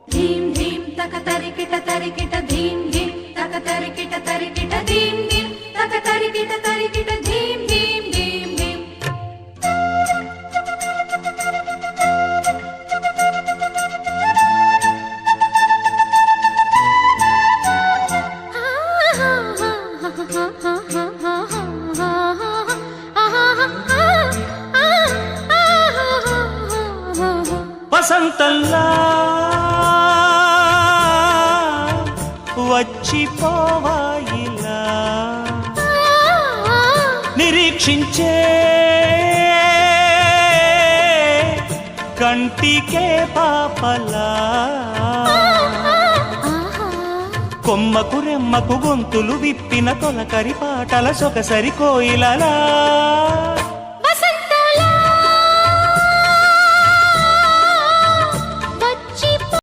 ధీం ధీం తక తరికిట తరికిట ధీం ధీం తక తరికిట తరికిట ధీం ధీం తక తరికిట తరికిట ధీం ధీం ధీం ధీం. వసంతంలా వచ్చిపోవాయిలా నిరీక్షించే కంటికే పాపలా కొమ్మకు రెమ్మకు గొంతులు విప్పిన తొలకరి పాటల సొగసరి కోయిలలా